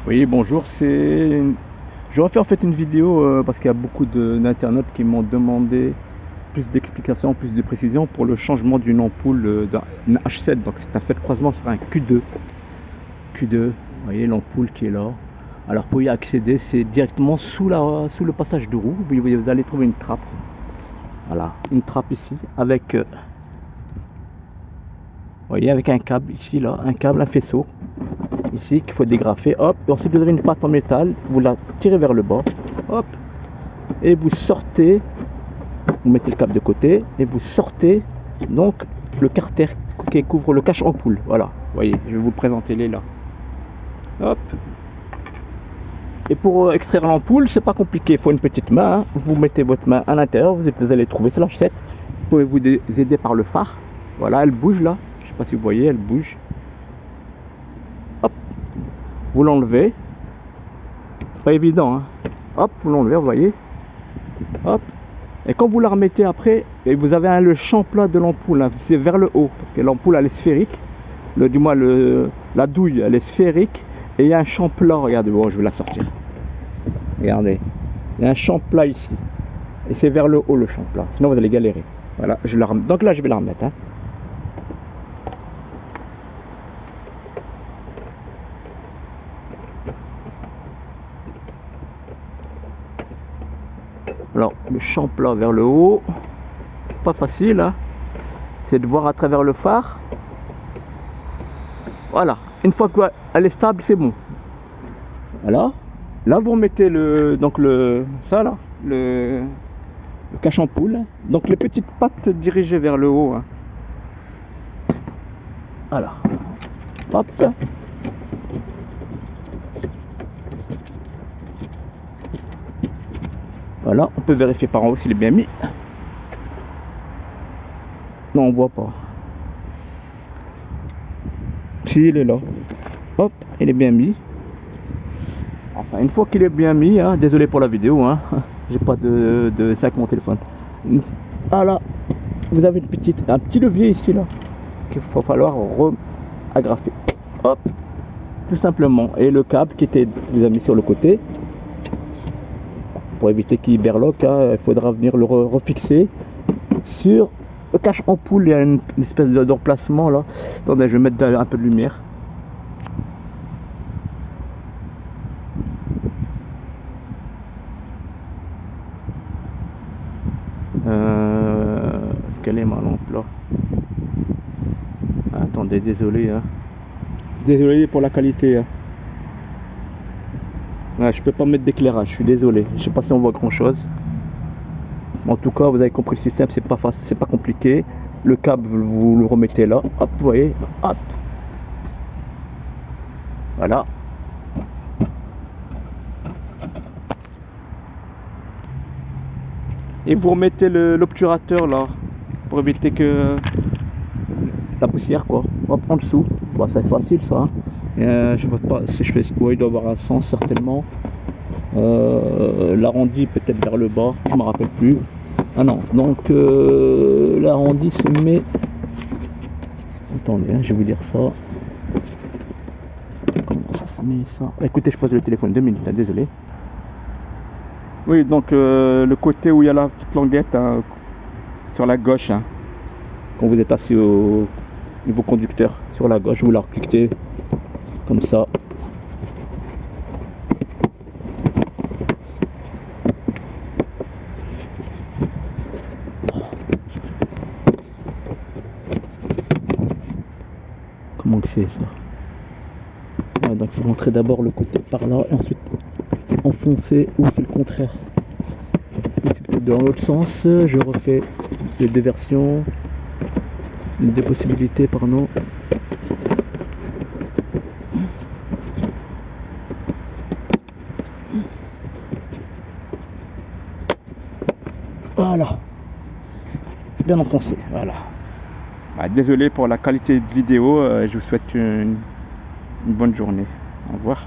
Oui, bonjour. Je refais en fait une vidéo parce qu'il y a beaucoup d'internautes qui m'ont demandé plus d'explications, plus de précisions pour le changement d'une ampoule d'un H7. Donc c'est un fait de croisement sur un Q2. Q2, vous voyez l'ampoule qui est là. Alors pour y accéder, c'est directement sous le passage de roue. Vous allez trouver une trappe. Voilà, une trappe ici avec, vous voyez, avec un câble ici, là, un faisceau. Ici qu'il faut dégrafer, hop, et ensuite vous avez une pâte en métal, vous la tirez vers le bas, hop, et vous sortez, vous mettez le câble de côté, et vous sortez donc le carter qui couvre le cache ampoule, voilà, vous voyez, je vais vous présenter les là, hop, et pour extraire l'ampoule, c'est pas compliqué, il faut une petite main, hein. Vous mettez votre main à l'intérieur, vous allez trouver, c'est l'H7, vous pouvez vous aider par le phare, voilà, elle bouge là, je sais pas si vous voyez, elle bouge, hop, vous l'enlevez, pas évident, hein. Hop, vous l'enlevez, vous voyez, hop, et quand vous la remettez après, et vous avez le champ plat de l'ampoule, hein, c'est vers le haut, parce que l'ampoule elle est sphérique, du moins la douille elle est sphérique, et il y a un champ plat, regardez, bon je vais la sortir, regardez, il y a un champ plat ici, et c'est vers le haut le champ plat, sinon vous allez galérer, voilà, donc là je vais la remettre, hein. Alors le champ plat vers le haut, pas facile, hein. C'est de voir à travers le phare. Voilà, une fois qu'elle est stable, c'est bon. Voilà, là vous remettez le cache ampoule, donc les petites pattes dirigées vers le haut, hein. Voilà, hop, voilà, on peut vérifier par en haut s'il est bien mis. Non, on voit pas. Si, il est là. Hop, il est bien mis. Enfin, une fois qu'il est bien mis, hein, désolé pour la vidéo, hein, j'ai pas de ça avec mon téléphone. Ah là, vous avez un petit levier ici là, qu'il va falloir agrafer. Hop, tout simplement. Et le câble qui était, vous avez mis sur le côté, pour éviter qu'il berloque, hein, il faudra venir le refixer sur le cache ampoule. Il y a une espèce d'emplacement là. Attendez, je vais mettre un peu de lumière. Est-ce qu'elle est ma lampe là? Attendez, désolé, hein. Désolé pour la qualité, hein. Ouais, je peux pas mettre d'éclairage, je suis désolé. Je sais pas si on voit grand chose. En tout cas, vous avez compris le système, c'est pas facile, c'est pas compliqué. Le câble, vous le remettez là, hop, vous voyez, hop. Voilà. Et vous remettez l'obturateur là, pour éviter que la poussière quoi. Hop, en dessous. Bon, c'est facile ça, hein. Je sais pas si je fais. Ouais, il doit avoir un sens certainement. L'arrondi peut-être vers le bas, je me rappelle plus. Ah non, donc l'arrondi se met. Attendez, hein, je vais vous dire ça. Comment ça se met ça? Écoutez, je pose le téléphone 2 minutes, hein, désolé. Oui, donc le côté où il y a la petite languette, hein, sur la gauche, hein, quand vous êtes assis au niveau conducteur, sur la gauche, vous la cliquez comme ça. Comment que c'est ça? Ouais, donc il faut rentrer d'abord le côté par là et ensuite enfoncer, ou c'est le contraire. C'est peut-être dans l'autre sens. Je refais les deux versions, des possibilités, pardon. Voilà, bien enfoncé, voilà. Désolé pour la qualité de vidéo, je vous souhaite une bonne journée. Au revoir.